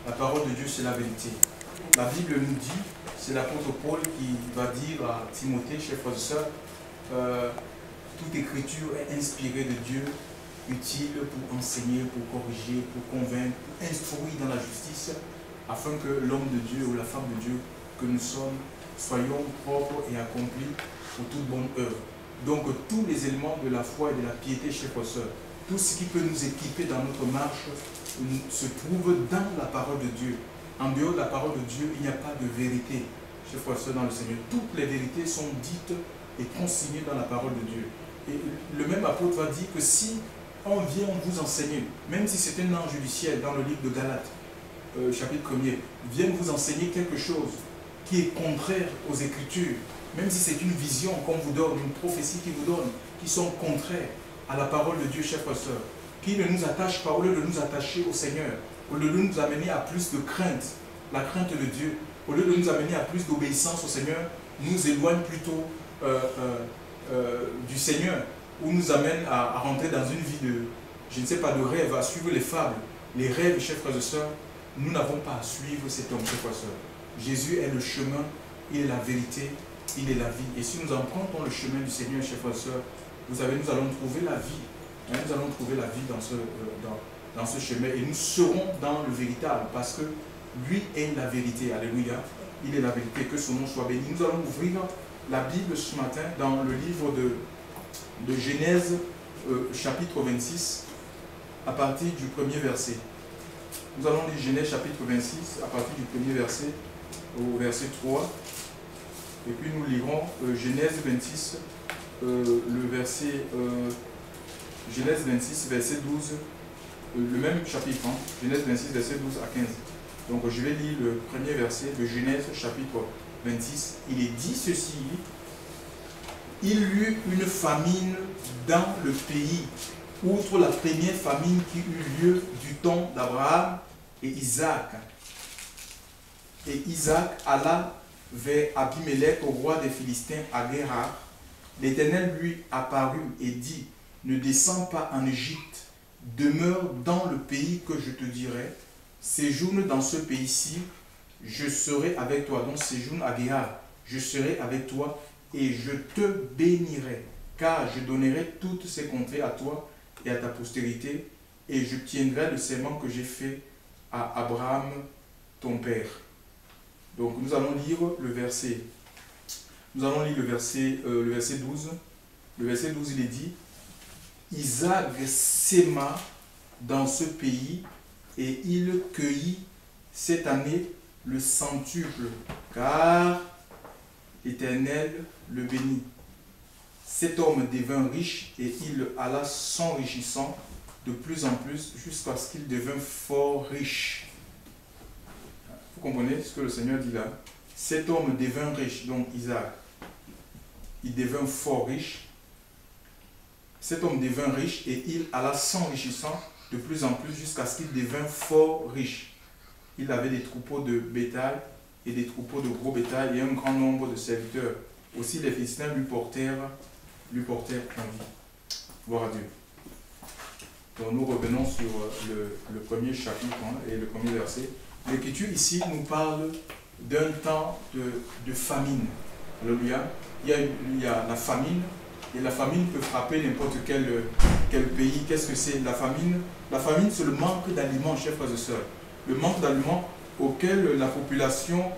La parole de Dieu, c'est la vérité. La Bible nous dit, c'est l'apôtre Paul qui va dire à Timothée, chers frères et sœurs, toute écriture est inspirée de Dieu, utile pour enseigner, pour corriger, pour convaincre, pour instruire dans la justice, afin que l'homme de Dieu ou la femme de Dieu que nous sommes, soyons propres et accomplis pour toute bonne œuvre. Donc tous les éléments de la foi et de la piété, chers frères et sœurs, tout ce qui peut nous équiper dans notre marche se trouve dans la parole de Dieu. En dehors de la parole de Dieu, il n'y a pas de vérité, chers frères et sœurs, dans le Seigneur. Toutes les vérités sont dites et consignées dans la parole de Dieu. Et le même apôtre va dire que si on vient vous enseigner, même si c'est un ange du ciel dans le livre de Galates, chapitre 1er, vient vous enseigner quelque chose qui est contraire aux Écritures, même si c'est une vision qu'on vous donne, une prophétie qui vous donne, qui sont contraires à la parole de Dieu, chers frères et sœurs, qui ne nous attache pas, au lieu de nous attacher au Seigneur, au lieu de nous amener à plus de crainte, la crainte de Dieu, au lieu de nous amener à plus d'obéissance au Seigneur, nous éloigne plutôt du Seigneur, ou nous amène à rentrer dans une vie de, je ne sais pas, de rêve, à suivre les fables, les rêves, chers frères et sœurs. Nous n'avons pas à suivre cet homme, chers frères et sœurs. Jésus est le chemin, il est la vérité, il est la vie. Et si nous empruntons le chemin du Seigneur, chers frères et sœurs, vous savez, nous allons trouver la vie. Nous allons trouver la vie dans ce chemin et nous serons dans le véritable parce que lui est la vérité. Alléluia. Il est la vérité. Que son nom soit béni. Nous allons ouvrir la Bible ce matin dans le livre de Genèse, chapitre 26, à partir du premier verset. Nous allons lire Genèse, chapitre 26, à partir du premier verset au verset 3. Et puis nous lirons Genèse 26, le verset... Genèse 26, verset 12, le même chapitre, hein, Genèse 26, verset 12 à 15. Donc je vais lire le premier verset de Genèse, chapitre 26. Il est dit ceci: il y eut une famine dans le pays, outre la première famine qui eut lieu du temps d'Abraham et Isaac. Et Isaac alla vers Abimelech, au roi des Philistins, à Guérar. L'Éternel lui apparut et dit: ne descends pas en Égypte, demeure dans le pays que je te dirai, séjourne dans ce pays-ci, je serai avec toi. Donc séjourne à Guérar, je serai avec toi et je te bénirai, car je donnerai toutes ces contrées à toi et à ta postérité, et je tiendrai le serment que j'ai fait à Abraham, ton père. Donc nous allons lire le verset. Nous allons lire le verset 12. Le verset 12, il est dit: Isaac sema dans ce pays et il cueillit cette année le centuple, car l'Éternel le bénit. Cet homme devint riche et il alla s'enrichissant de plus en plus jusqu'à ce qu'il devint fort riche. Vous comprenez ce que le Seigneur dit là? Cet homme devint riche, donc Isaac, il devint fort riche. Cet homme devint riche et il alla s'enrichissant de plus en plus jusqu'à ce qu'il devint fort riche. Il avait des troupeaux de bétail et des troupeaux de gros bétail et un grand nombre de serviteurs. Aussi les Philistins lui portèrent envie. Gloire à Dieu. Donc nous revenons sur le premier chapitre et le premier verset. L'Écriture ici nous parle d'un temps de famine. Alléluia. Il y a la famine. Et la famine peut frapper n'importe quel pays. Qu'est-ce que c'est la famine? La famine, c'est le manque d'aliments, chers frères et sœurs. Le manque d'aliments auquel la population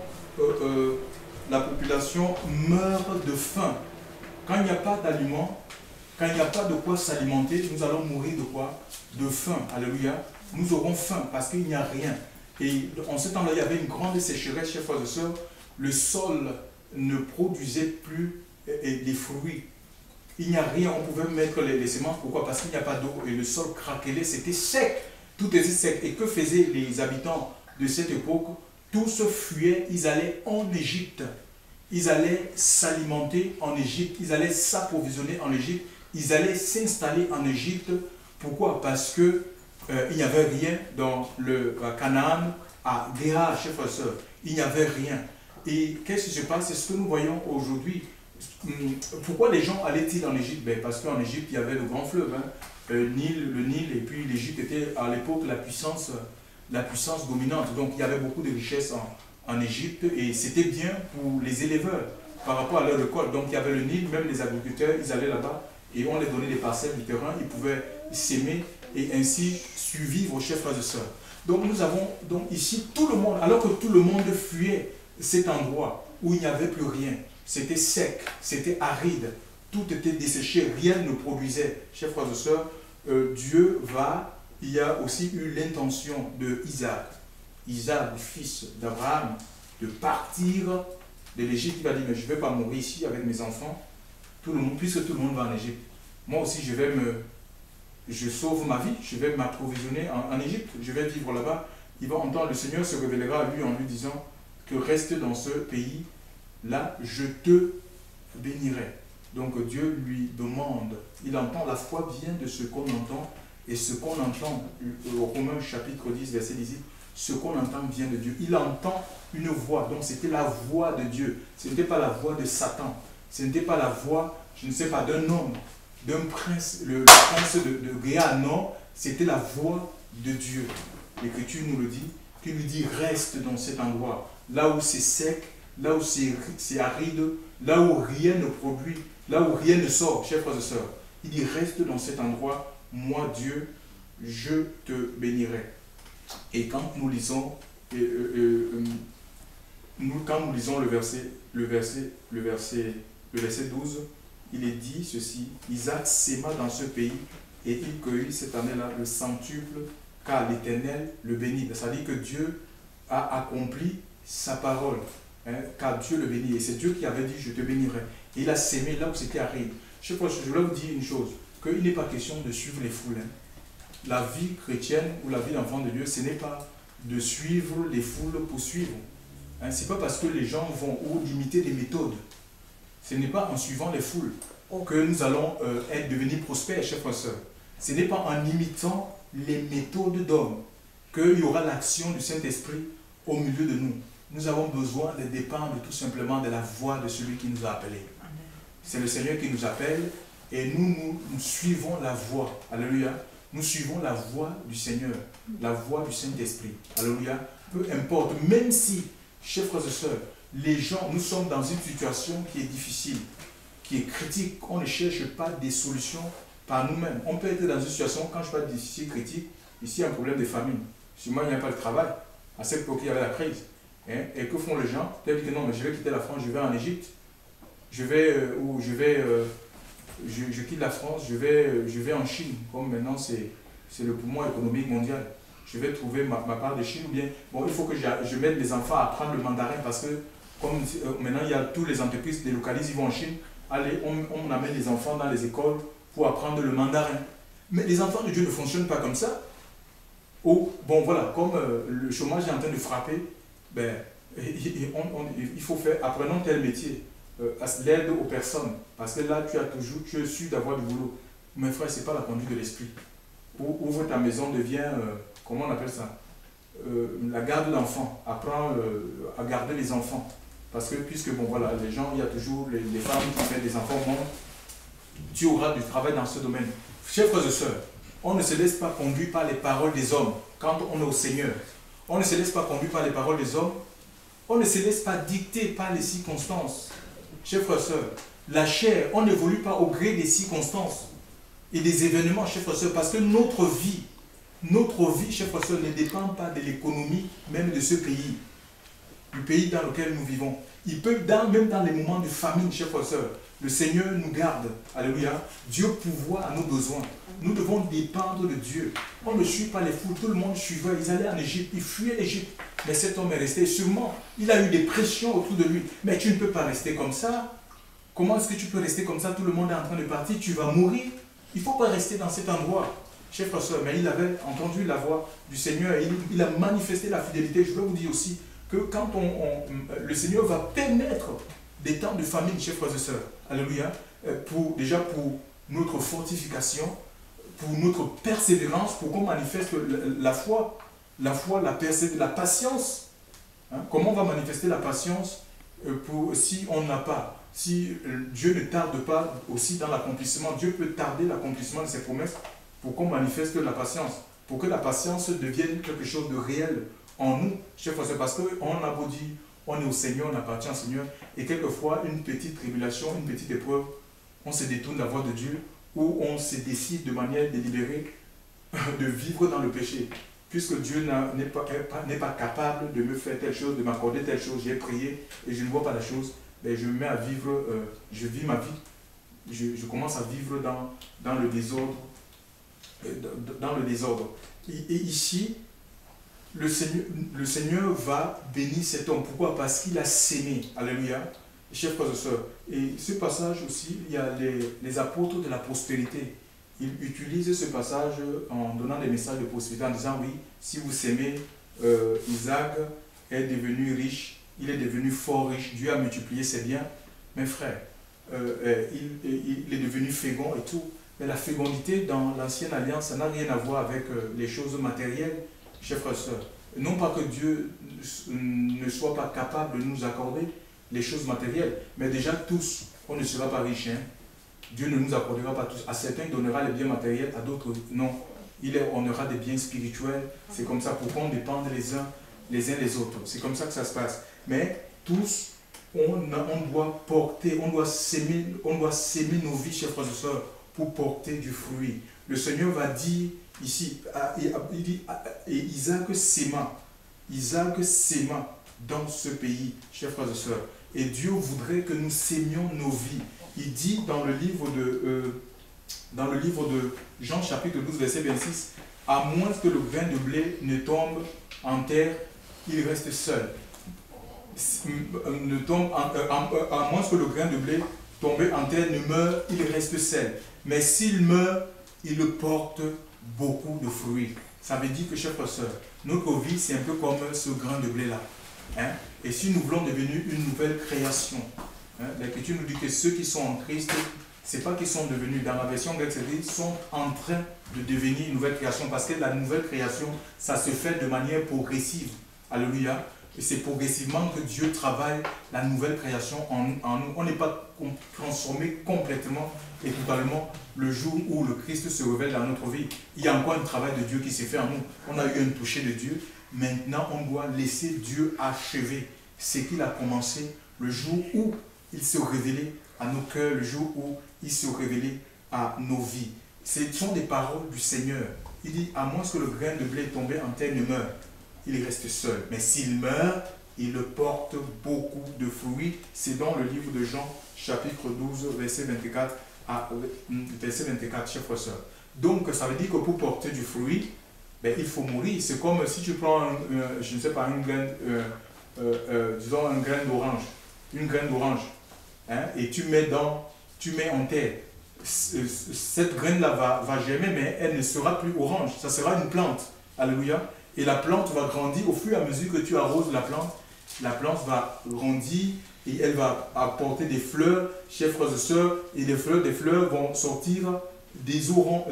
meurt de faim. Quand il n'y a pas d'aliments, quand il n'y a pas de quoi s'alimenter, nous allons mourir de quoi? De faim. Alléluia. Nous aurons faim parce qu'il n'y a rien. Et en ce temps-là, il y avait une grande sécheresse, chers frères et sœurs. Le sol ne produisait plus des fruits. Il n'y a rien, on pouvait mettre les semences. Pourquoi? Parce qu'il n'y a pas d'eau et le sol craquelait, c'était sec. Tout était sec. Et que faisaient les habitants de cette époque? Tous fuyaient, ils allaient en Égypte. Ils allaient s'alimenter en Égypte, ils allaient s'approvisionner en Égypte, ils allaient s'installer en Égypte. Pourquoi? Parce que il n'y avait rien dans le Canaan, à Guérar, chers frères et sœurs. Il n'y avait rien. Et qu'est-ce qui se passe? C'est ce que nous voyons aujourd'hui. Pourquoi les gens allaient-ils en Égypte? Parce qu'en Égypte, il y avait le grand fleuve, le Nil, et puis l'Égypte était à l'époque la puissance la puissance dominante. Donc il y avait beaucoup de richesses en Égypte et c'était bien pour les éleveurs par rapport à leur récolte. Donc il y avait le Nil, même les agriculteurs, ils allaient là-bas et on les donnait des parcelles du terrain, ils pouvaient s'aimer et ainsi survivre, chers frères et sœurs. Donc nous avons donc ici tout le monde, alors que tout le monde fuyait cet endroit où il n'y avait plus rien, c'était sec, c'était aride, tout était desséché, rien ne produisait. Chers frères et sœurs, il y a aussi eu l'intention de Isaac, le fils d'Abraham, de partir de l'Égypte. Il va dire, mais je ne vais pas mourir ici avec mes enfants, puisque tout le monde va en Égypte. Moi aussi, je sauve ma vie, je vais m'approvisionner en Égypte, je vais vivre là-bas. Il va entendre, le Seigneur se révélera à lui en lui disant que reste dans ce pays, là, je te bénirai. Donc Dieu lui demande, il entend, la foi vient de ce qu'on entend, et ce qu'on entend, au Romains chapitre 10, verset 18, ce qu'on entend vient de Dieu. Il entend une voix, donc c'était la voix de Dieu, ce n'était pas la voix de Satan, ce n'était pas la voix, je ne sais pas, d'un homme, d'un prince, le prince de Géa, non, c'était la voix de Dieu. L'Écriture nous le dit, qui lui dit reste dans cet endroit, là où c'est sec, là où c'est aride, là où rien ne produit, là où rien ne sort, chers frères et sœurs. Il dit reste dans cet endroit, moi Dieu, je te bénirai. Et quand nous lisons, le verset 12, il est dit ceci, Isaac s'aima dans ce pays et il cueillit cette année-là le centuple car l'Éternel le bénit. C'est-à-dire que Dieu a accompli sa parole, hein, car Dieu le bénit. Et c'est Dieu qui avait dit je te bénirai. Et il a sémé là où c'était aride. Je voulais vous dire une chose, qu'il n'est pas question de suivre les foules. Hein. La vie chrétienne ou la vie d'enfant de Dieu, ce n'est pas de suivre les foules pour suivre. Hein, ce n'est pas parce que les gens vont ou imiter des méthodes. Ce n'est pas en suivant les foules que nous allons devenir prospères, chers frères et sœurs. Ce n'est pas en imitant les méthodes d'hommes qu'il y aura l'action du Saint-Esprit au milieu de nous. Nous avons besoin de dépendre tout simplement de la voix de celui qui nous a appelés. C'est le Seigneur qui nous appelle et nous suivons la voix. Alléluia. Nous suivons la voix du Seigneur, la voix du Saint-Esprit. Alléluia. Peu importe, même si, chers frères et sœurs, les gens, nous sommes dans une situation qui est difficile, qui est critique. On ne cherche pas des solutions par nous-mêmes. On peut être dans une situation, quand je parle de difficile, critique, ici il y a un problème de famine. Chez moi, il n'y a pas de travail. À cette époque, il y avait la crise. Hein? Et que font les gens? Ils disent que non, mais je vais quitter la France, je vais en Égypte. Je quitte la France, je vais en Chine. Comme maintenant, c'est le poumon économique mondial. Je vais trouver ma part de Chine. Ou bien, bon, il faut que je mette les enfants à apprendre le mandarin parce que comme maintenant, il y a toutes les entreprises délocalisées, ils vont en Chine. Allez, on amène les enfants dans les écoles pour apprendre le mandarin. Mais les enfants de Dieu ne fonctionnent pas comme ça. Bon, voilà, comme le chômage est en train de frapper, ben, il faut faire, apprenons tel métier, l'aide aux personnes. Parce que là, tu es sûr d'avoir du boulot. Mais frère, ce n'est pas la conduite de l'esprit. Ouvre ta maison, devient, comment on appelle ça, la garde de l'enfant. Apprends à garder les enfants. Parce que, puisque, bon, voilà, les gens, il y a toujours les femmes qui font des enfants au monde. Tu auras du travail dans ce domaine. Chers frères et sœurs, on ne se laisse pas conduire par les paroles des hommes quand on est au Seigneur. On ne se laisse pas conduire par les paroles des hommes. On ne se laisse pas dicter par les circonstances. Chers frères et sœurs, la chair, on n'évolue pas au gré des circonstances et des événements, chers frères et sœurs, parce que notre vie, chers frères et sœurs, ne dépend pas de l'économie, même de ce pays, du pays dans lequel nous vivons. Il peut, même dans les moments de famine, chers frères et sœurs, le Seigneur nous garde. Alléluia. Dieu pourvoit à nos besoins. Nous devons dépendre de Dieu. On ne suit pas les foules. Tout le monde suivait. Ils allaient en Égypte. Ils fuyaient l'Égypte. Mais cet homme est resté. Sûrement, il a eu des pressions autour de lui. Mais tu ne peux pas rester comme ça. Comment est-ce que tu peux rester comme ça? Tout le monde est en train de partir. Tu vas mourir. Il ne faut pas rester dans cet endroit. Chers frères et sœurs, mais il avait entendu la voix du Seigneur et il a manifesté la fidélité. Je veux vous dire aussi que quand le Seigneur va permettre des temps de famine, chers frères et sœurs, alléluia, déjà pour notre fortification, pour notre persévérance, pour qu'on manifeste la foi, la patience. Hein? Comment on va manifester la patience si on n'a pas, si Dieu ne tarde pas aussi dans l'accomplissement, Dieu peut tarder l'accomplissement de ses promesses pour qu'on manifeste la patience. pour que la patience devienne quelque chose de réel en nous, chers frères, parce qu'on a beau dire, on est au Seigneur, on appartient au Seigneur, et quelquefois, une petite tribulation, une petite épreuve, on se détourne de la voie de Dieu, ou on se décide de manière délibérée de vivre dans le péché. Puisque Dieu n'est pas capable de me faire telle chose, de m'accorder telle chose, j'ai prié et je ne vois pas la chose, ben je me mets à vivre, je vis ma vie, je commence à vivre dans le désordre. Et ici, le Seigneur va bénir cet homme. Pourquoi? Parce qu'il a sémé. Alléluia. Chers frères et sœurs. Et ce passage aussi, il y a les apôtres de la prospérité. Ils utilisent ce passage en donnant des messages de prospérité, en disant oui, si vous s'aimez, Isaac est devenu riche, il est devenu fort riche, Dieu a multiplié ses biens. Mes frères, il est devenu fécond et tout. Mais la fécondité dans l'ancienne alliance, ça n'a rien à voir avec les choses matérielles, chers frères et sœurs. Non pas que Dieu ne soit pas capable de nous accorder les choses matérielles, mais déjà tous, on ne sera pas riches. Hein? Dieu ne nous accordera pas tous. À certains, il donnera les biens matériels, à d'autres, non. On aura des biens spirituels. C'est comme ça, pour qu'on dépende les uns les autres. C'est comme ça que ça se passe. Mais tous, on doit porter, on doit s'aimer nos vies, chers frères et sœurs, pour porter du fruit. Le Seigneur va dire ici, il dit, et Isaac s'aima dans ce pays, chers frères et sœurs. Et Dieu voudrait que nous sémions nos vies. Il dit dans le livre de Jean chapitre 12 verset 26, à moins que le grain de blé ne tombe en terre, il reste seul. À moins que le grain de blé tombé en terre ne meure, il reste seul. Mais s'il meurt, il porte beaucoup de fruits. Ça veut dire que, chers frères et sœurs, notre vie, c'est un peu comme ce grain de blé-là. Hein? Et si nous voulons devenir une nouvelle création, hein, l'Écriture nous dit que ceux qui sont en Christ, ce n'est pas qu'ils sont devenus, dans la version grecque, c'est-à-dire qu'ils sont en train de devenir une nouvelle création, parce que la nouvelle création, ça se fait de manière progressive. Alléluia. Et c'est progressivement que Dieu travaille la nouvelle création en nous. On n'est pas transformé complètement et totalement le jour où le Christ se révèle dans notre vie. Il y a encore un travail de Dieu qui s'est fait en nous. On a eu un toucher de Dieu. Maintenant, on doit laisser Dieu achever ce qu'il a commencé le jour où il s'est révélé à nos cœurs, le jour où il s'est révélé à nos vies. Ce sont des paroles du Seigneur. Il dit, à moins que le grain de blé tombé en terre ne meure, il reste seul. Mais s'il meurt, il porte beaucoup de fruits. C'est dans le livre de Jean, chapitre 12, verset 24 à verset 24, chers frères et sœurs. Donc, ça veut dire que pour porter du fruit, ben, il faut mourir. C'est comme si tu prends, je ne sais pas, une graine, disons un grain d'orange, une graine d'orange, hein, et tu mets en terre. Cette graine-là va germer, mais elle ne sera plus orange. Ça sera une plante. Alléluia. Et la plante va grandir au fur et à mesure que tu arroses la plante va grandir et elle va apporter des fleurs, chers frères et sœurs, et des fleurs vont sortir des oranges.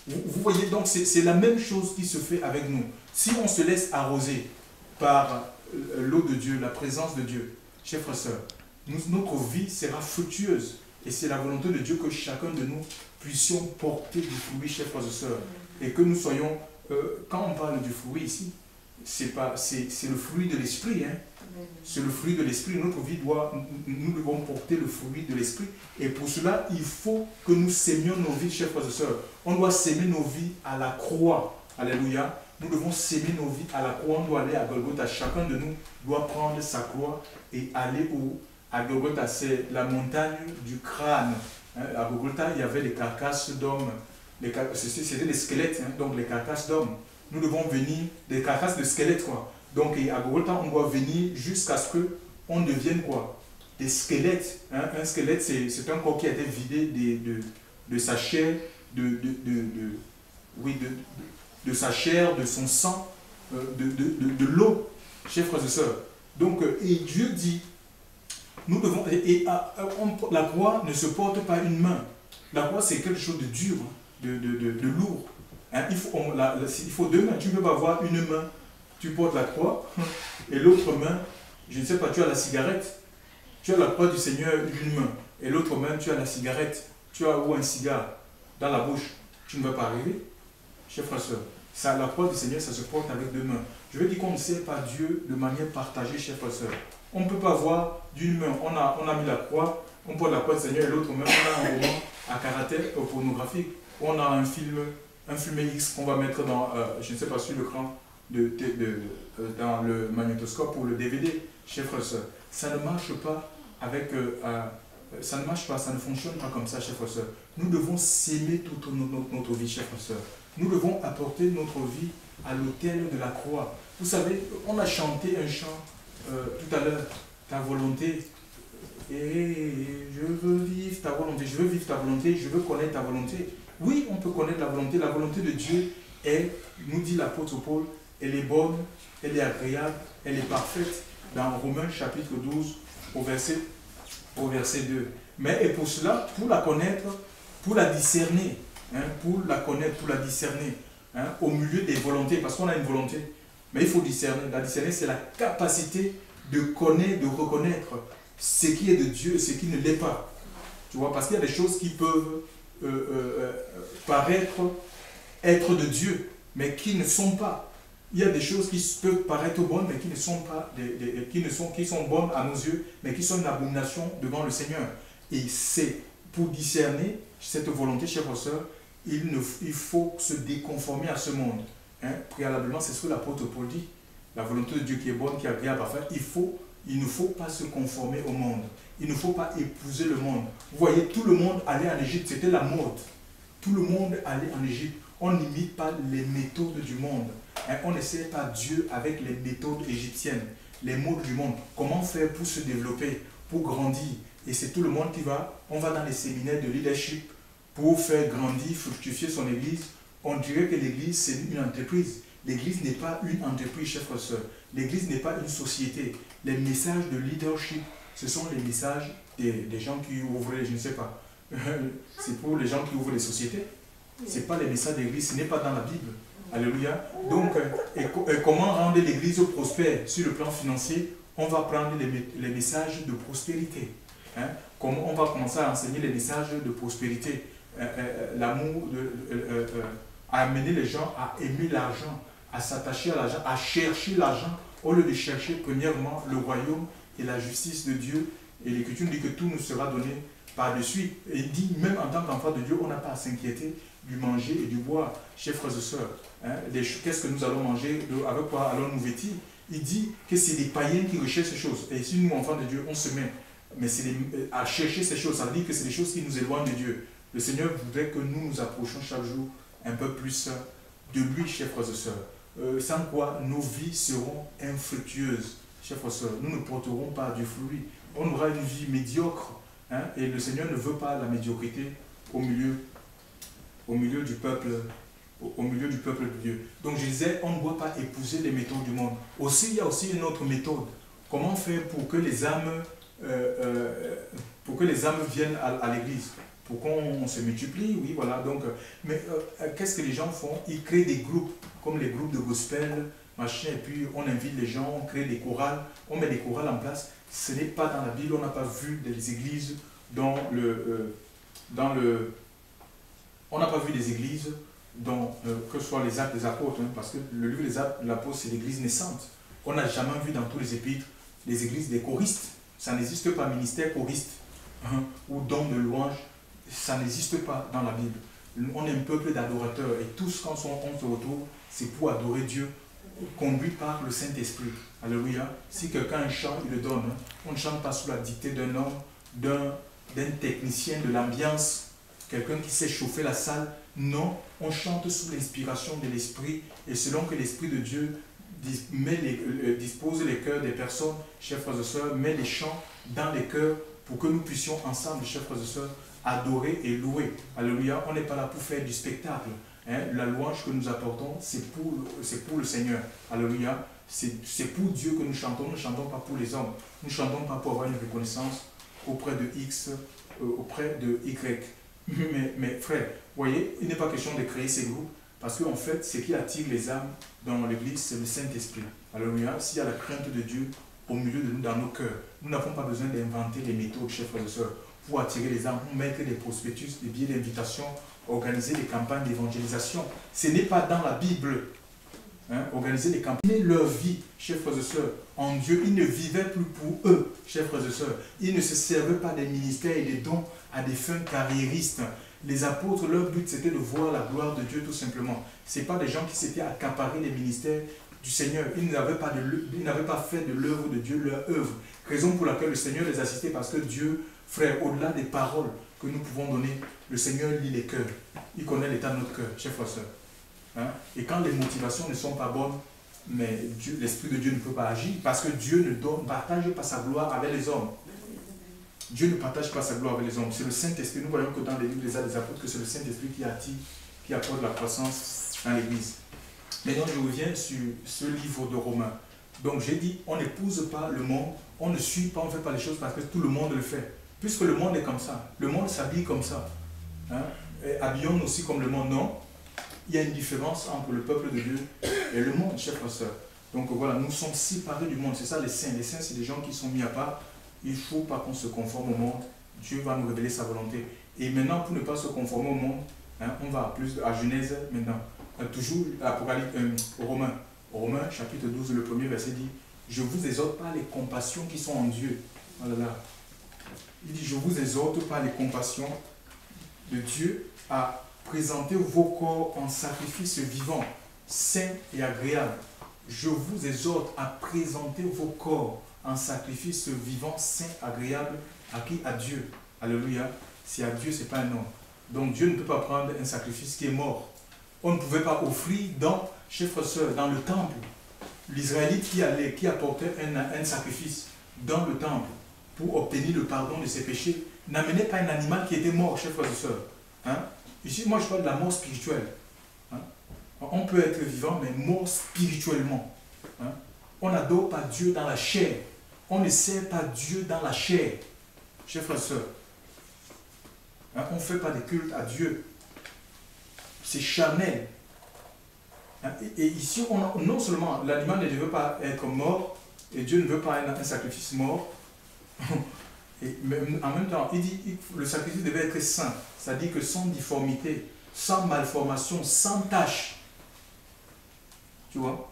Vous voyez, donc c'est la même chose qui se fait avec nous. Si on se laisse arroser par l'eau de Dieu, la présence de Dieu, chers frères et sœurs, notre vie sera fructueuse. Et c'est la volonté de Dieu que chacun de nous puissions porter du fruit, chers frères et sœurs. Et que nous soyons, quand on parle du fruit ici, c'est le fruit de l'esprit. Hein? C'est le fruit de l'esprit. Notre vie nous devons porter le fruit de l'esprit. Et pour cela, il faut que nous sémions nos vies, chers frères et sœurs. On doit s'aimer nos vies à la croix. Alléluia. Nous devons s'aimer nos vies à la croix. On doit aller à Golgotha. Chacun de nous doit prendre sa croix et aller à Golgotha. C'est la montagne du crâne. Hein? À Golgotha, il y avait des carcasses d'hommes. C'était des squelettes, hein, donc les carcasses d'hommes. Nous devons venir, des carcasses de squelettes, quoi. Donc à Golgotha, on doit venir jusqu'à ce qu'on devienne quoi? Des squelettes. Hein. Un squelette, c'est un corps qui a été vidé de sa chair, de sa chair, de son sang, de l'eau, chers frères et sœurs. Donc, et Dieu dit, nous devons, la croix ne se porte pas une main. La croix, c'est quelque chose de dur, hein. De lourd. Hein, il faut deux mains. Tu ne peux pas avoir une main, tu portes la croix, et l'autre main, je ne sais pas, tu as la cigarette. Tu as la croix du Seigneur d'une main, et l'autre main, tu as la cigarette. Tu as ou un cigare dans la bouche. tu ne vas pas arriver, chers frères et sœurs. Ça, la croix du Seigneur, ça se porte avec deux mains. Je veux dire qu'on ne sert pas Dieu de manière partagée, chers frères et sœurs. On ne peut pas voir d'une main, on a mis la croix, on porte la croix du Seigneur et l'autre main, on a un roman à caractère pornographique. On a un film X qu'on va mettre dans, je ne sais pas, sur l'écran, dans le magnétoscope ou le DVD, chers frères et sœurs. Ça ne marche pas avec... ça ne marche pas, ça ne fonctionne pas comme ça, chers frères et sœurs. Nous devons s'aimer toute notre vie, chers frères et sœurs. Nous devons apporter notre vie à l'autel de la croix. Vous savez, on a chanté un chant tout à l'heure, ta volonté. Et je veux vivre ta volonté, je veux vivre ta volonté, je veux connaître ta volonté. Oui, on peut connaître la volonté. La volonté de Dieu est, nous dit l'apôtre Paul, elle est bonne, elle est agréable, elle est parfaite. Dans Romains chapitre 12, au verset 2. Mais et pour cela, pour la connaître, pour la discerner, pour la connaître, pour la discerner, au milieu des volontés, parce qu'on a une volonté, mais il faut discerner. La discerner, c'est la capacité de connaître, de reconnaître ce qui est de Dieu et ce qui ne l'est pas. Tu vois, parce qu'il y a des choses qui peuvent paraître être de Dieu, mais qui ne sont pas. Il y a des choses qui peuvent paraître bonnes, mais qui ne sont pas, qui sont bonnes à nos yeux, mais qui sont une abomination devant le Seigneur. Et c'est pour discerner cette volonté, chers frères et sœurs, il faut se déconformer à ce monde. Préalablement, c'est ce que l'apôtre Paul dit. La volonté de Dieu qui est bonne, qui est agréable, parfaite, il ne faut pas se conformer au monde. Il ne faut pas épouser le monde. Vous voyez, tout le monde allait en Égypte, c'était la mode. Tout le monde allait en Égypte. On n'imite pas les méthodes du monde. On n'essaie pas Dieu avec les méthodes égyptiennes, les modes du monde. Comment faire pour se développer, pour grandir. Et c'est tout le monde qui va. On va dans les séminaires de leadership pour faire grandir, fructifier son église. On dirait que l'église, c'est une entreprise. L'église n'est pas une entreprise, chers frères et sœurs. L'église n'est pas une société. Les messages de leadership, ce sont les messages des gens qui ouvrent, je ne sais pas. C'est pour les gens qui ouvrent les sociétés. Ce n'est pas les messages de l'église, ce n'est pas dans la Bible. Alléluia. Donc, comment rendre l'église prospère sur le plan financier? On va prendre les messages de prospérité. Comment on va commencer à enseigner les messages de prospérité. L'amour, à amener les gens à aimer l'argent, à s'attacher à l'argent, à chercher l'argent, au lieu de chercher premièrement le royaume et la justice de Dieu. Et l'Écriture dit que tout nous sera donné par-dessus. Et il dit, même en tant qu'enfant de Dieu, on n'a pas à s'inquiéter du manger et du boire, chers frères et sœurs. Qu'est-ce que nous allons manger, avec quoi allons-nous vêtir? Il dit que c'est les païens qui recherchent ces choses. Et si nous, enfants de Dieu, on se met mais à chercher ces choses, ça veut dire que c'est des choses qui nous éloignent de Dieu. Le Seigneur voudrait que nous nous approchions chaque jour un peu plus de lui, chers frères et sœurs. Sans quoi nos vies seront infructueuses, chers frères et sœurs. Nous ne porterons pas du fruit. On aura une vie médiocre. Et le Seigneur ne veut pas la médiocrité au milieu du peuple. Au milieu du peuple de Dieu. Donc je disais, on ne doit pas épouser les méthodes du monde. Aussi, il y a aussi une autre méthode. Comment faire pour que les âmes viennent à l'église, pour qu'on se multiplie, oui, voilà. Donc, mais qu'est-ce que les gens font? Ils créent des groupes, comme les groupes de gospel, machin, et puis on invite les gens, on crée des chorales, on met des chorales en place. Ce n'est pas dans la Bible, on n'a pas vu des églises on n'a pas vu des églises que ce soit les actes des apôtres, parce que le livre des actes de l'apôtre, c'est l'église naissante. On n'a jamais vu dans tous les épîtres les églises des choristes. Ça n'existe pas, ministère choriste ou don de louange. Ça n'existe pas dans la Bible. On est un peuple d'adorateurs et tous, quand on se retrouve, c'est pour adorer Dieu, conduit par le Saint-Esprit. Alléluia. Si quelqu'un a un chant, il le donne. On ne chante pas sous la dictée d'un homme, d'un technicien de l'ambiance, quelqu'un qui sait chauffer la salle. Non, on chante sous l'inspiration de l'Esprit et selon que l'Esprit de Dieu dispose les cœurs des personnes, chers frères et sœurs, met les chants dans les cœurs pour que nous puissions ensemble, chers frères et sœurs, adorer et louer. Alléluia, on n'est pas là pour faire du spectacle. La louange que nous apportons, c'est pour le Seigneur. Alléluia, c'est pour Dieu que nous chantons. Nous ne chantons pas pour les hommes. Nous ne chantons pas pour avoir une reconnaissance auprès de X, auprès de Y. Mais frère, vous voyez, il n'est pas question de créer ces groupes parce qu'en fait, ce qui attire les âmes dans l'église, c'est le Saint-Esprit. Alléluia, s'il y a la crainte de Dieu au milieu de nous, dans nos cœurs, nous n'avons pas besoin d'inventer les méthodes, chers frères et sœurs, pour attirer les âmes, pour mettre des prospectus, des billets d'invitation organiser des campagnes d'évangélisation. Ce n'est pas dans la Bible. Hein, organiser des campagnes. Leur vie, chers frères et sœurs, en Dieu, ils ne vivaient plus pour eux, chers frères et sœurs. Ils ne se servaient pas des ministères et des dons à des fins carriéristes. Les apôtres, leur but, c'était de voir la gloire de Dieu tout simplement. Ce n'est pas des gens qui s'étaient accaparés des ministères du Seigneur. Ils n'avaient pas fait de l'œuvre de Dieu leur œuvre. Raison pour laquelle le Seigneur les assistait, parce que Dieu, frère, au-delà des paroles que nous pouvons donner, le Seigneur lit les cœurs. Il connaît l'état de notre cœur, chers frères et sœurs. Hein? Et quand les motivations ne sont pas bonnes, mais l'Esprit de Dieu ne peut pas agir, parce que Dieu ne partage pas sa gloire avec les hommes. Dieu ne partage pas sa gloire avec les hommes. C'est le Saint-Esprit. Nous voyons que dans les livres des Actes des Apôtres, que c'est le Saint-Esprit qui attire, qui apporte la croissance dans l'Église. Maintenant, je reviens sur ce livre de Romains. Donc, j'ai dit, on n'épouse pas le monde, on ne suit pas, on ne fait pas les choses parce que tout le monde le fait. Puisque le monde est comme ça, le monde s'habille comme ça. Hein? Habillons-nous aussi comme le monde. Non, il y a une différence entre le peuple de Dieu et le monde, chers frères et sœurs. Donc voilà, nous sommes séparés du monde. C'est ça les saints. Les saints, c'est des gens qui sont mis à part. Il ne faut pas qu'on se conforme au monde. Dieu va nous révéler sa volonté. Et maintenant, pour ne pas se conformer au monde, hein, on va à Genèse maintenant. Toujours l'Apocalypse, Romains, chapitre 12, le premier verset dit « Je vous exhorte par les compassions qui sont en Dieu. » Voilà. Il dit « Je vous exhorte par les compassions de Dieu à présenter vos corps en sacrifice vivant, saint et agréable. » Je vous exhorte à présenter vos corps en sacrifice vivant, saint, agréable, à qui? À Dieu. Alléluia. Si à Dieu, ce n'est pas un homme. Donc Dieu ne peut pas prendre un sacrifice qui est mort. On ne pouvait pas offrir chers frères et sœurs, dans le temple, l'Israélite qui apportait un sacrifice dans le temple pour obtenir le pardon de ses péchés, n'amenait pas un animal qui était mort, chers frères et sœurs. Hein? Ici, moi je parle de la mort spirituelle. Hein? On peut être vivant, mais mort spirituellement. Hein? On n'adore pas Dieu dans la chair. On ne sert pas Dieu dans la chair. Chers frères et sœurs, hein? On ne fait pas de culte à Dieu. C'est charnel. Hein? Et ici, non seulement l'animal ne devait pas être mort, et Dieu ne veut pas un sacrifice mort, mais en même temps, il dit que le sacrifice devait être saint, c'est-à-dire que sans difformité, sans malformation, sans tache. Tu vois?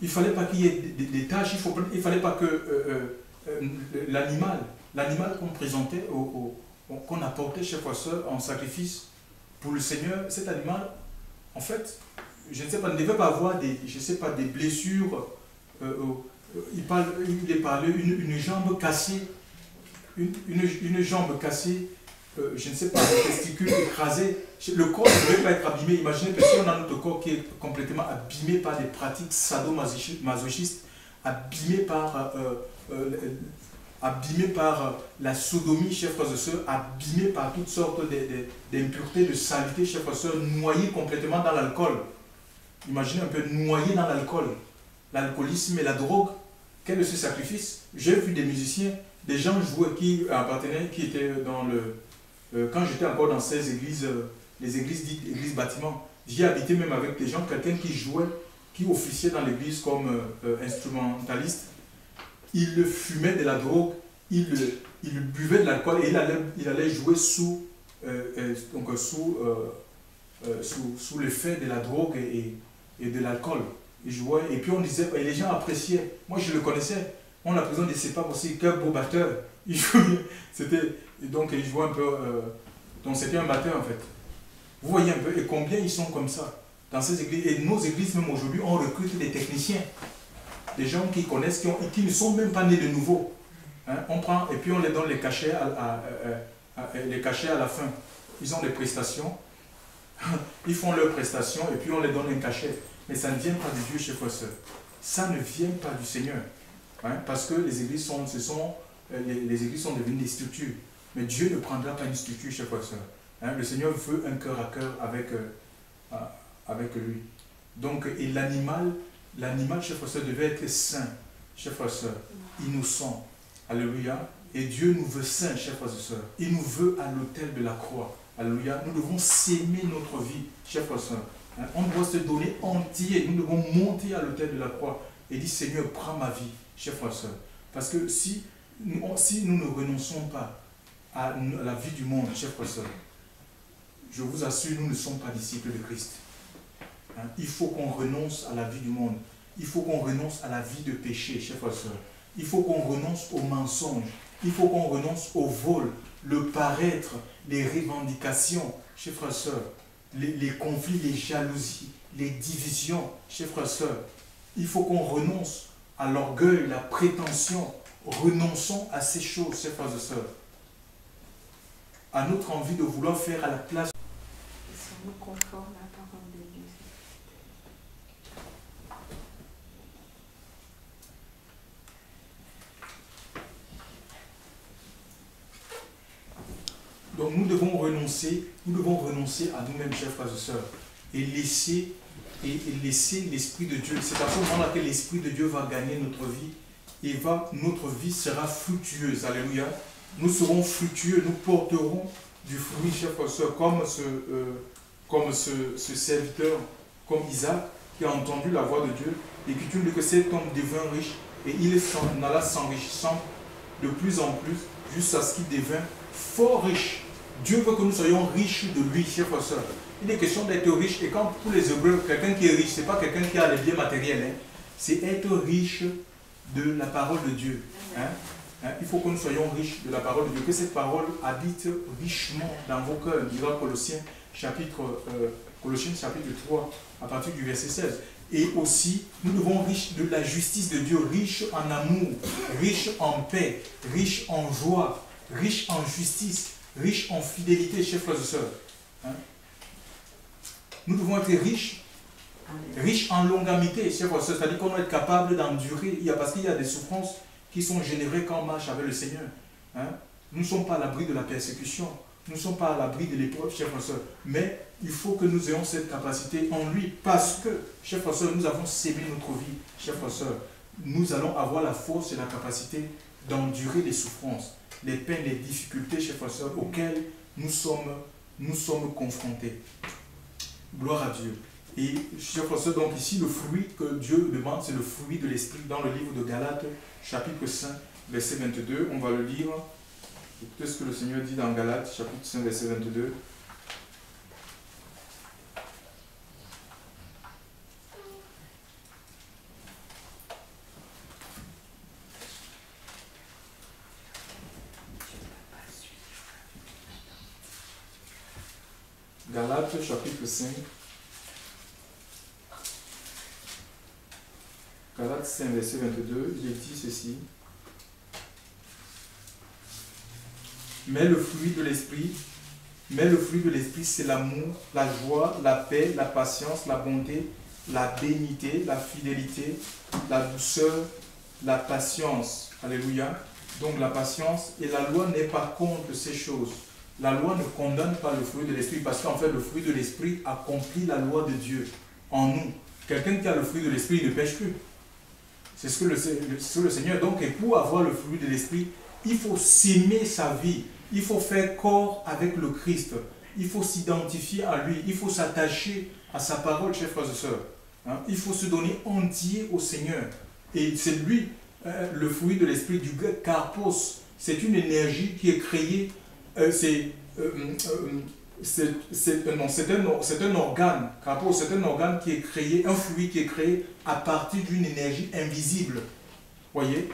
Il ne fallait pas qu'il y ait des tâches, il ne fallait pas que l'animal qu'on présentait, qu'on apportait chez Soeur en sacrifice pour le Seigneur, cet animal, en fait, je ne sais pas, ne devait pas avoir des blessures. Il est parlé une jambe cassée, une jambe cassée, je ne sais pas, les testicules écrasés. Le corps ne devait pas être abîmé. Imaginez que si on a notre corps qui est complètement abîmé par des pratiques sadomasochistes, abîmé par la sodomie, chers frères et sœurs, abîmé par toutes sortes d'impuretés, de saletés, chers frères et sœurs, noyé complètement dans l'alcool. Imaginez un peu, noyé dans l'alcool, l'alcoolisme et la drogue. Quel est ce sacrifice? J'ai vu des musiciens, des gens jouer qui appartenaient, qui étaient dans le... quand j'étais encore dans ces églises, les églises dites églises bâtiments, j'y habitais même avec des gens, quelqu'un qui jouait, qui officiait dans l'église comme instrumentaliste. Il fumait de la drogue, il buvait de l'alcool et il allait jouer sous l'effet de la drogue et de l'alcool. Il jouait, et puis on disait, et les gens appréciaient. Moi je le connaissais, on a besoin de c'est pas possible, quel beau batteur. Il jouait, donc il jouait un peu, donc c'était un batteur en fait. Vous voyez un peu, et combien ils sont comme ça dans ces églises, et nos églises même aujourd'hui, on recrute des techniciens, des gens qui connaissent, qui ne sont même pas nés de nouveau. Hein? On prend, et puis on les donne les cachets à la fin. Ils ont des prestations, ils font leurs prestations, et puis on les donne un cachet. Mais ça ne vient pas de Dieu, chers frères et sœurs. Ça ne vient pas du Seigneur. Hein? Parce que les églises sont devenues des structures. Mais Dieu ne prendra pas une structure, chers frères et sœurs. Hein? Le Seigneur veut un cœur à cœur avec lui. Donc, et l'animal, chers frères et sœurs, devait être saint, chers frères et sœurs, innocent. Alléluia. Et Dieu nous veut saints, chers frères et sœurs. Il nous veut à l'autel de la croix. Alléluia. Nous devons s'aimer notre vie, chers frères et sœurs. On doit se donner entier. Nous devons monter à l'autel de la croix et dire, Seigneur, prends ma vie, chers frères et sœurs. Parce que si nous ne renonçons pas à la vie du monde, chers frères et sœurs, je vous assure, nous ne sommes pas disciples de Christ. Hein? Il faut qu'on renonce à la vie du monde. Il faut qu'on renonce à la vie de péché, chers frères et sœurs. Il faut qu'on renonce au mensonge. Il faut qu'on renonce au vol, le paraître, les revendications, chers frères et sœurs, les conflits, les jalousies, les divisions, chers frères et sœurs. Il faut qu'on renonce à l'orgueil, la prétention. Renonçons à ces choses, chers frères et sœurs. À notre envie de vouloir faire à la place. Sommes-nous conformes à la parole de Dieu? Donc nous devons renoncer à nous-mêmes, chers frères et sœurs, et laisser l'Esprit de Dieu. C'est à ce moment-là que l'Esprit de Dieu va gagner notre vie et notre vie sera fructueuse. Alléluia. Nous serons fructueux, nous porterons du fruit, chers frères et sœurs, comme ce serviteur, comme Isaac, qui a entendu la voix de Dieu. L'Écriture dit que cet homme devint riche et il s'en alla s'enrichissant de plus en plus jusqu'à ce qu'il devint fort riche. Dieu veut que nous soyons riches de lui, chers frères et sœurs. Il est question d'être riche. Et quand pour les Hébreux, quelqu'un qui est riche, ce n'est pas quelqu'un qui a les biens matériels. Hein. C'est être riche de la parole de Dieu. Hein. Il faut que nous soyons riches de la parole de Dieu. Que cette parole habite richement dans vos cœurs, dira Colossiens chapitre 3, à partir du verset 16. Et aussi, nous devons être riches de la justice de Dieu, riches en amour, riches en paix, riches en joie, riches en justice, riches en fidélité, chers frères et sœurs. Hein? Nous devons être riches en longanimité, chers frères et sœurs, c'est-à-dire qu'on doit être capable d'endurer, parce qu'il y a des souffrances qui sont générées quand on marche avec le Seigneur. Hein? Nous ne sommes pas à l'abri de la persécution, nous ne sommes pas à l'abri de l'épreuve, chers frères et sœurs, mais il faut que nous ayons cette capacité en lui, parce que, chers frères et sœurs, nous avons sémé notre vie, chers frères et sœurs, nous allons avoir la force et la capacité d'endurer les souffrances, les peines, les difficultés, chers frères et sœurs, auxquelles nous sommes confrontés. Gloire à Dieu. Et, chers frères et sœurs, donc ici, le fruit que Dieu demande, c'est le fruit de l'Esprit. Dans le livre de Galates, chapitre 5, verset 22, on va le lire. Écoutez ce que le Seigneur dit dans Galates, chapitre 5, verset 22. Galates, chapitre 5. Galates 5, verset 22, il est dit ceci. Mais le fruit de l'Esprit, c'est l'amour, la joie, la paix, la patience, la bonté, la bénignité, la fidélité, la douceur, la patience. Alléluia. Donc la patience, et la loi n'est pas contre ces choses. La loi ne condamne pas le fruit de l'Esprit, parce qu'en fait, le fruit de l'Esprit accomplit la loi de Dieu en nous. Quelqu'un qui a le fruit de l'Esprit ne pêche plus. C'est ce que le Seigneur. Donc, et pour avoir le fruit de l'Esprit, il faut s'aimer sa vie. Il faut faire corps avec le Christ. Il faut s'identifier à lui. Il faut s'attacher à sa parole, chers frères et sœurs. Hein? Il faut se donner entier au Seigneur. Et c'est lui, le fruit de l'Esprit, du grec karpos. C'est une énergie qui est créée. C'est un organe. Karpos, c'est un organe qui est créé, un fruit qui est créé à partir d'une énergie invisible. Voyez?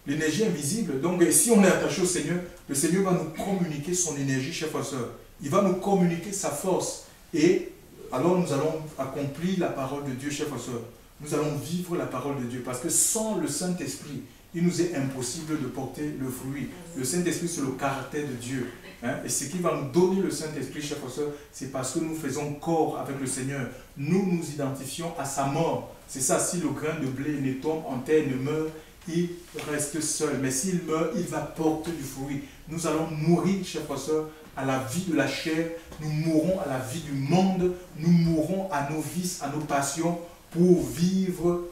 L'énergie invisible. Donc, si on est attaché au Seigneur, le Seigneur va nous communiquer son énergie, chers frères et sœurs. Il va nous communiquer sa force. Et alors, nous allons accomplir la parole de Dieu, chers frères et sœurs. Nous allons vivre la parole de Dieu. Parce que sans le Saint-Esprit, il nous est impossible de porter le fruit. Le Saint-Esprit, c'est le caractère de Dieu. Hein? Et ce qui va nous donner le Saint-Esprit, chers frères et sœurs, c'est parce que nous faisons corps avec le Seigneur. Nous nous identifions à sa mort. C'est ça, si le grain de blé ne tombe en terre, ne meurt, il reste seul. Mais s'il meurt, il va porter du fruit. Nous allons mourir, chers frères et sœurs, à la vie de la chair. Nous mourrons à la vie du monde. Nous mourrons à nos vices, à nos passions, pour vivre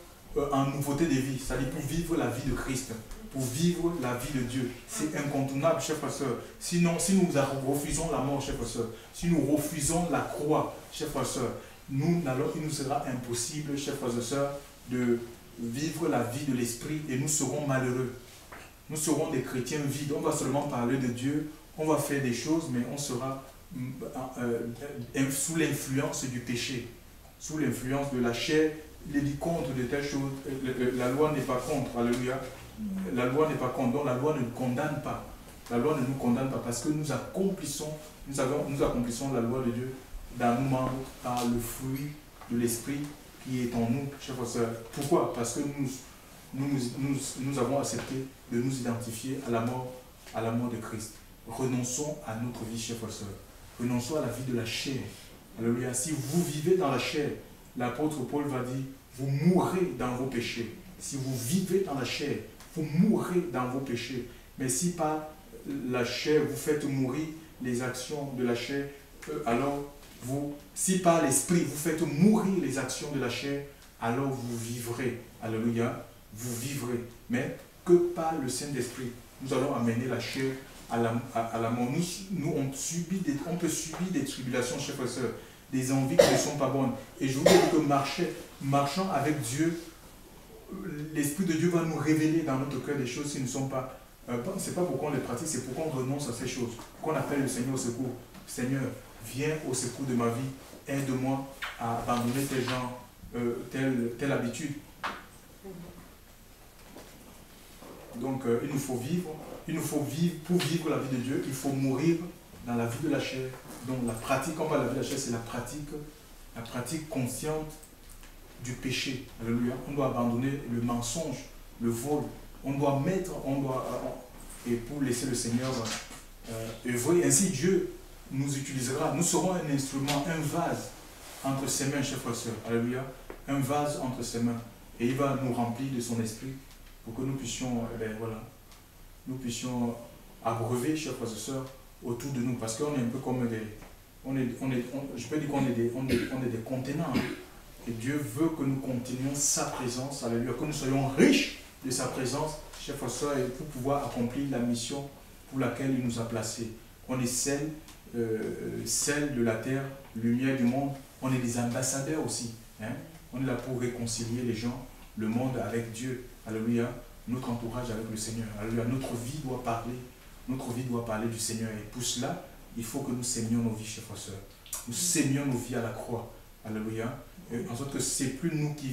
en nouveauté de vie. C'est-à-dire pour vivre la vie de Christ, pour vivre la vie de Dieu. C'est incontournable, chers frères et sœurs. Sinon, si nous refusons la mort, chers frères et sœurs, si nous refusons la croix, chers frères et sœurs, il nous sera impossible, chers frères et sœurs, de vivre la vie de l'Esprit et nous serons malheureux. Nous serons des chrétiens vides. On va seulement parler de Dieu, on va faire des choses, mais on sera sous l'influence du péché, sous l'influence de la chair. Il est dit contre de telles choses. La loi n'est pas contre, alléluia. La loi n'est pas contre, donc la loi ne nous condamne pas. La loi ne nous condamne pas parce que nous accomplissons la loi de Dieu dans nos membres par le fruit de l'esprit qui est en nous, chers frères et sœurs. Pourquoi? Parce que nous avons accepté de nous identifier à la mort de Christ. Renonçons à notre vie, chers frères et sœurs. Renonçons à la vie de la chair. Alléluia. Si vous vivez dans la chair, l'apôtre Paul va dire, vous mourrez dans vos péchés. Si vous vivez dans la chair, vous mourrez dans vos péchés. Mais si par la chair, vous faites mourir les actions de la chair, alors si par l'esprit, vous faites mourir les actions de la chair, alors vous vivrez. Alléluia. Vous vivrez. Mais que par le Saint-Esprit, nous allons amener la chair à la mort. Nous on peut subir des tribulations, chers frères et sœurs, des envies qui ne sont pas bonnes. Et je vous dis que marchant avec Dieu, l'Esprit de Dieu va nous révéler dans notre cœur des choses qui ne sont pas... c'est pas pourquoi on les pratique, c'est pourquoi on renonce à ces choses. Qu'on appelle le Seigneur au secours. Seigneur, viens au secours de ma vie. Aide-moi à abandonner tel genre, telle habitude. Donc, il nous faut vivre. Pour vivre la vie de Dieu, il faut mourir dans la vie de la chair. Donc, la pratique, quand on parle de la vie de la chair, c'est la pratique consciente du péché. Alléluia. On doit abandonner le mensonge, le vol. Et pour laisser le Seigneur œuvrer. Ainsi, Dieu nous utilisera. Nous serons un instrument, un vase entre ses mains, chers frères et sœurs. Alléluia. Un vase entre ses mains. Et il va nous remplir de son esprit pour que nous puissions, nous puissions abreuver, chers frères et sœurs, autour de nous. Parce qu'on est un peu comme je peux dire qu'on est des contenants. Hein. Et Dieu veut que nous continuions sa présence, alléluia, que nous soyons riches de sa présence, chers frères et sœurs, et pour pouvoir accomplir la mission pour laquelle il nous a placés. On est sel de la terre, lumière du monde. On est des ambassadeurs aussi. Hein. On est là pour réconcilier les gens, le monde avec Dieu. Alléluia. Notre entourage avec le Seigneur. Alléluia. Notre vie doit parler du Seigneur. Et pour cela, il faut que nous sémions nos vies, chers frères et sœurs. Nous sémions nos vies à la croix. Alléluia. En sorte que c'est plus nous qui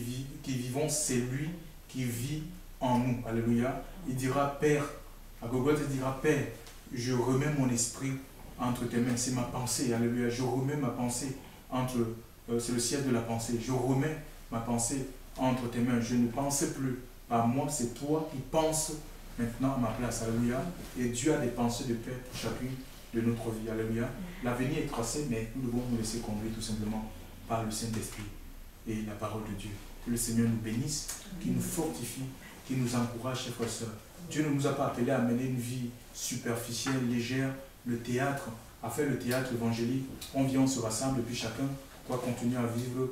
vivons, c'est lui qui vit en nous. Alléluia. Il dira, Père, à Golgotha, il dira, Père, je remets mon esprit entre tes mains. C'est ma pensée. Alléluia. Je remets ma pensée c'est le ciel de la pensée. Je remets ma pensée entre tes mains. Je ne pensais plus à moi, c'est toi qui penses maintenant à ma place. Alléluia. Et Dieu a des pensées de paix pour chacune de notre vie. Alléluia. L'avenir est tracé, mais nous devons nous laisser conduire tout simplement par le Saint-Esprit et la parole de Dieu. Que le Seigneur nous bénisse, qu'il nous fortifie, qu'il nous encourage, chers frères et sœurs. Dieu ne nous a pas appelés à mener une vie superficielle, légère, le théâtre, à faire le théâtre évangélique. On vient, on se rassemble, et puis chacun doit continuer à vivre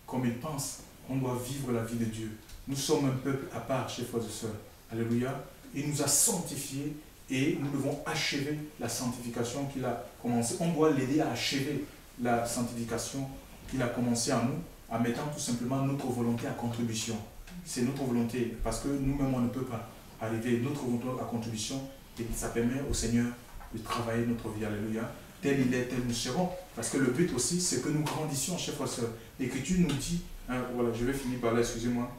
comme il pense. On doit vivre la vie de Dieu. Nous sommes un peuple à part, chers frères et sœurs. Alléluia. Il nous a sanctifiés et nous devons achever la sanctification qu'il a commencée. On doit l'aider à achever la sanctification qu'il a commencée en nous, en mettant tout simplement notre volonté à contribution. C'est notre volonté, parce que nous-mêmes, on ne peut pas arriver notre volonté à contribution, et ça permet au Seigneur de travailler notre vie. Alléluia. Tel il est, tel nous serons. Parce que le but aussi, c'est que nous grandissions, chers frères et sœurs. L'Écriture nous dit, hein, voilà, je vais finir par là, excusez-moi.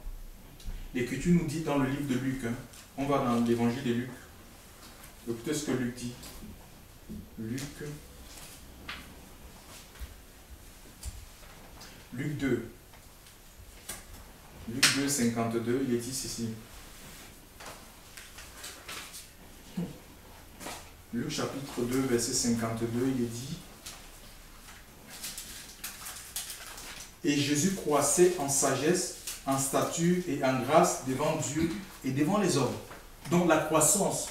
L'Écriture nous dit dans le livre de Luc, hein, on va dans l'évangile de Luc. Écoutez ce que Luc dit. Luc 2. Luc 2, 52, il est dit ceci. Luc chapitre 2, verset 52, il est dit: Et Jésus croissait en sagesse, en stature et en grâce devant Dieu et devant les hommes. Donc la croissance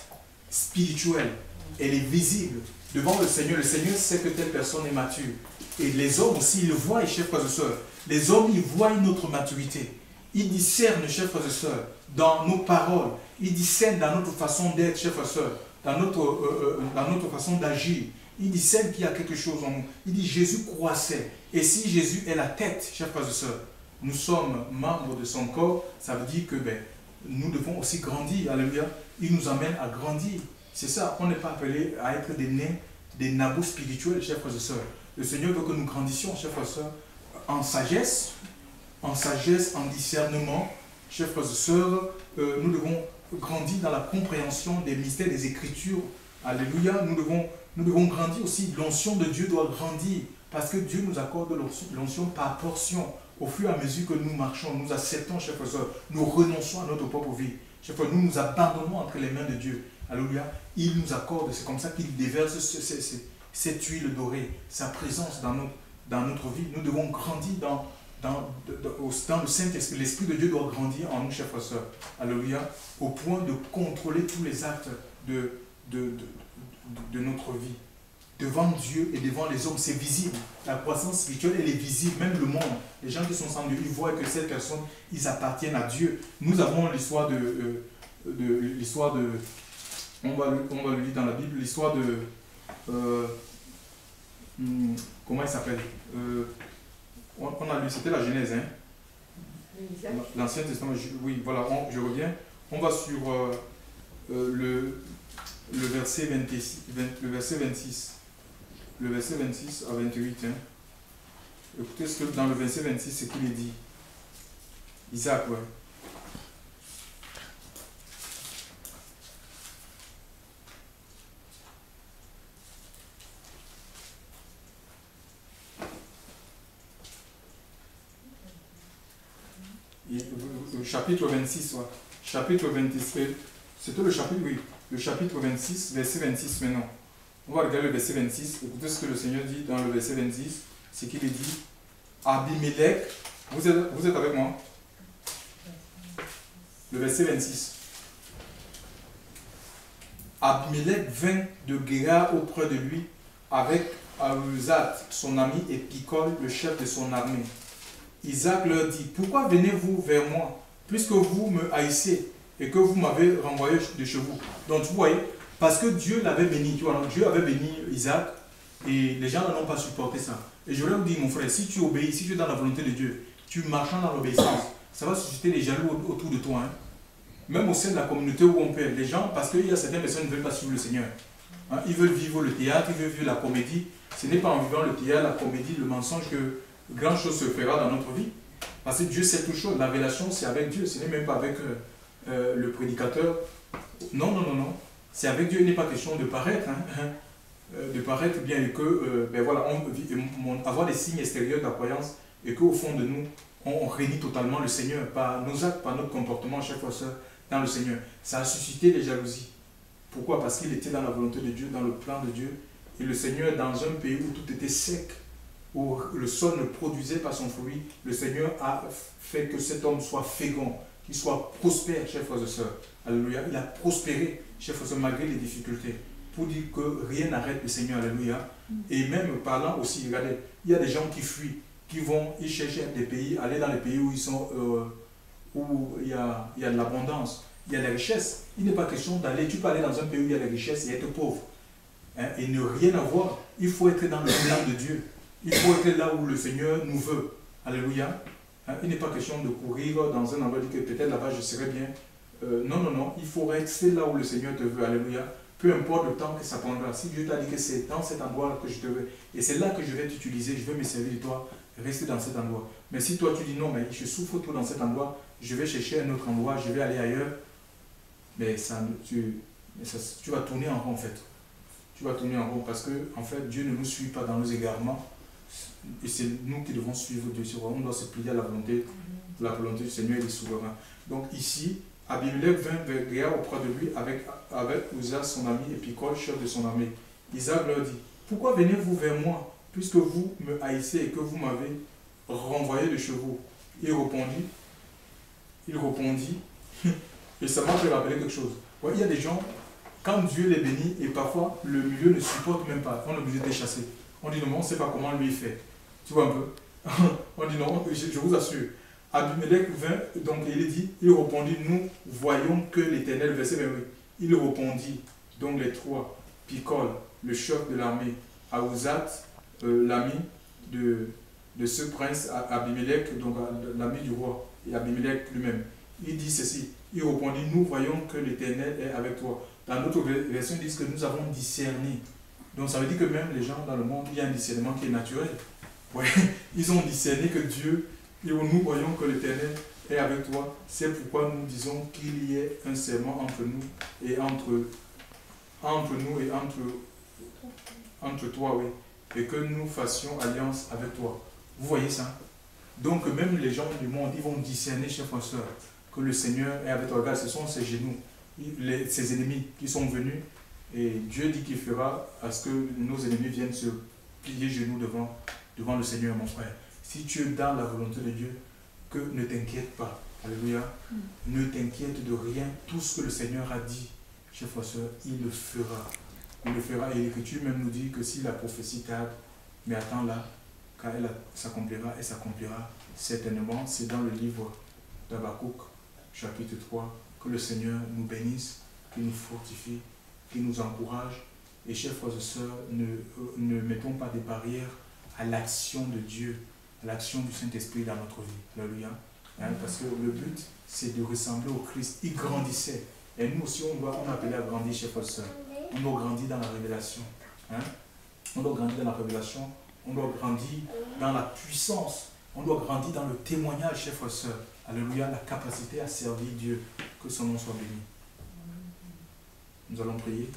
spirituelle, elle est visible devant le Seigneur. Le Seigneur sait que telle personne est mature. Et les hommes aussi, ils le voient, chers frères et sœurs. Les hommes, ils voient notre maturité. Ils discernent, chers frères et sœurs, dans nos paroles. Ils discernent dans notre façon d'être, chers frères et sœurs, dans notre façon d'agir. Ils discernent qu'il y a quelque chose en nous. Il dit Jésus croissait. Et si Jésus est la tête, chers frères et sœurs, nous sommes membres de son corps, ça veut dire que nous devons aussi grandir. Alléluia. Il nous amène à grandir. C'est ça, on n'est pas appelé à être des nains des nabots spirituels, chers frères et sœurs. Le Seigneur veut que nous grandissions, chers frères et sœurs, en sagesse, en discernement. Chers frères et sœurs, nous devons grandir dans la compréhension des mystères des Écritures. Alléluia. Nous devons grandir aussi. L'onction de Dieu doit grandir parce que Dieu nous accorde l'onction par portion. Au fur et à mesure que nous marchons, nous acceptons, chers frères et sœurs, nous renonçons à notre propre vie. Chers frères, nous nous abandonnons entre les mains de Dieu. Alléluia. Il nous accorde, c'est comme ça qu'il déverse cette huile dorée, sa présence dans notre vie. Nous devons grandir dans le Saint-Esprit. L'Esprit de Dieu doit grandir en nous, chers frères et sœurs. Alléluia. Au point de contrôler tous les actes de notre vie. Devant Dieu et devant les hommes, c'est visible. La croissance spirituelle, elle est visible. Même le monde, les gens qui sont sans Dieu, ils voient que ces personnes, ils appartiennent à Dieu. Nous avons l'histoire on va le lire dans la Bible, l'histoire de comment il s'appelle, on a lu, c'était la Genèse, hein? L'Ancien Testament. Oui, voilà, je reviens. On va sur le verset 26, le verset 26 à 28. Hein. Écoutez ce que dans le verset 26, ce qu'il est dit. Isaac, ouais. Le chapitre 26, ouais. Chapitre 26, c'était le chapitre, oui. Le chapitre 26, verset 26 maintenant. On va regarder le verset 26. Écoutez ce que le Seigneur dit dans le verset 26. C'est qu'il est dit, Abimelech, vous êtes avec moi? Le verset 26. Abimelech vint de Guérar auprès de lui avec Ahuzat, son ami, et Picol, le chef de son armée. Isaac leur dit, pourquoi venez-vous vers moi, puisque vous me haïssez et que vous m'avez renvoyé de chez vous? Donc vous voyez, parce que Dieu l'avait béni, tu vois, Dieu avait béni Isaac et les gens n'ont pas supporté ça. Et je voulais vous dire, mon frère, si tu obéis, si tu es dans la volonté de Dieu, tu marches dans l'obéissance, ça va susciter les jaloux autour de toi. Hein. Même au sein de la communauté où on peut, les gens, parce qu'il y a certaines personnes qui ne veulent pas suivre le Seigneur. Hein, ils veulent vivre le théâtre, ils veulent vivre la comédie. Ce n'est pas en vivant le théâtre, la comédie, le mensonge que grand chose se fera dans notre vie. Parce que Dieu sait tout chose. La révélation, c'est avec Dieu. Ce n'est même pas avec le prédicateur. Non, non, non, non. C'est avec Dieu. Il n'est pas question de paraître. Hein, de paraître bien et que, ben voilà, avoir des signes extérieurs de la croyance et qu'au fond de nous, on réunit totalement le Seigneur par nos actes, par notre comportement, chaque fois ça, dans le Seigneur. Ça a suscité les jalousies. Pourquoi? Parce qu'il était dans la volonté de Dieu, dans le plan de Dieu. Et le Seigneur, dans un pays où tout était sec, où le sol ne produisait pas son fruit, le Seigneur a fait que cet homme soit fécond, qu'il soit prospère, chers frères et sœurs. Alléluia. Il a prospéré, chers frères et sœurs, malgré les difficultés, pour dire que rien n'arrête le Seigneur. Alléluia. Et même parlant aussi, regardez, il y a des gens qui fuient, ils cherchent des pays, aller dans les pays où ils sont, où il y a de l'abondance, il y a des richesses. Il n'est pas question d'aller, tu peux aller dans un pays où il y a des richesses et être pauvre. Hein, et ne rien avoir. Il faut être dans le plan de Dieu. Il faut être là où le Seigneur nous veut. Alléluia. Hein, il n'est pas question de courir dans un endroit, dire que peut-être là-bas je serai bien. Non, non, non. Il faut rester là où le Seigneur te veut. Alléluia. Peu importe le temps que ça prendra. Si Dieu t'a dit que c'est dans cet endroit que je te veux, et c'est là que je vais t'utiliser, je vais me servir de toi, rester dans cet endroit. Mais si toi tu dis non, mais je souffre trop dans cet endroit, je vais chercher un autre endroit, je vais aller ailleurs, mais tu vas tourner en rond en fait. Tu vas tourner en rond parce que en fait Dieu ne nous suit pas dans nos égarements et c'est nous qui devons suivre Dieu. On doit se plier à la volonté du Seigneur et du souverain. Donc ici, Abimelech vint vers Guéa auprès de lui avec Uzza son ami et Picol, chef de son armée. Isaac leur dit, pourquoi venez-vous vers moi puisque vous me haïssez et que vous m'avez renvoyé de chez vous? Il répondit, et ça m'a fait rappeler quelque chose. Ouais, il y a des gens, quand Dieu les bénit, et parfois le milieu ne supporte même pas, on est obligé de les chasser. On dit non, on ne sait pas comment lui fait. Tu vois un peu? On dit non, je vous assure. Abimelech vint, donc il répondit, nous voyons que l'Éternel, verset 28, il répondit, donc les trois, Picol, le chef de l'armée, Ahuzat, l'ami de ce prince Abimelech, donc l'ami du roi, et Abimelech lui-même. Il dit ceci, il répondit, nous voyons que l'Éternel est avec toi. Dans notre version, ils disent que nous avons discerné. Donc ça veut dire que même les gens dans le monde, il y a un discernement qui est naturel. Ouais, ils ont discerné que Dieu, et nous voyons que l'Éternel est avec toi. C'est pourquoi nous disons qu'il y ait un serment entre nous et entre nous et entre toi, oui, et que nous fassions alliance avec toi. Vous voyez ça? Donc même les gens du monde, ils vont discerner, chers frères et sœurs, que le Seigneur est avec toi. Regarde, ce sont ses genoux, ses ennemis qui sont venus, et Dieu dit qu'il fera à ce que nos ennemis viennent se plier genoux devant le Seigneur, mon frère. Si tu es dans la volonté de Dieu, que ne t'inquiète pas. Alléluia. Ne t'inquiète de rien. Tout ce que le Seigneur a dit, chers frères et sœurs, il le fera. Il le fera. Et l'Écriture même nous dit que si la prophétie tarde, mais attends là, car elle s'accomplira et s'accomplira certainement. C'est dans le livre d'Habakkuk, chapitre 3, que le Seigneur nous bénisse, qu'il nous fortifie, qu'il nous encourage. Et chers frères et sœurs, ne mettons pas des barrières à l'action de Dieu, à l'action du Saint-Esprit dans notre vie. Alléluia. Parce que le but, c'est de ressembler au Christ. Il grandissait. Et nous aussi, on est appelé à grandir, chers frères et sœurs. On doit grandir dans la révélation. On doit grandir dans la révélation. On doit grandir dans la puissance. On doit grandir dans le témoignage, chers frères et sœurs. Alléluia, la capacité à servir Dieu. Que son nom soit béni. Nous allons prier.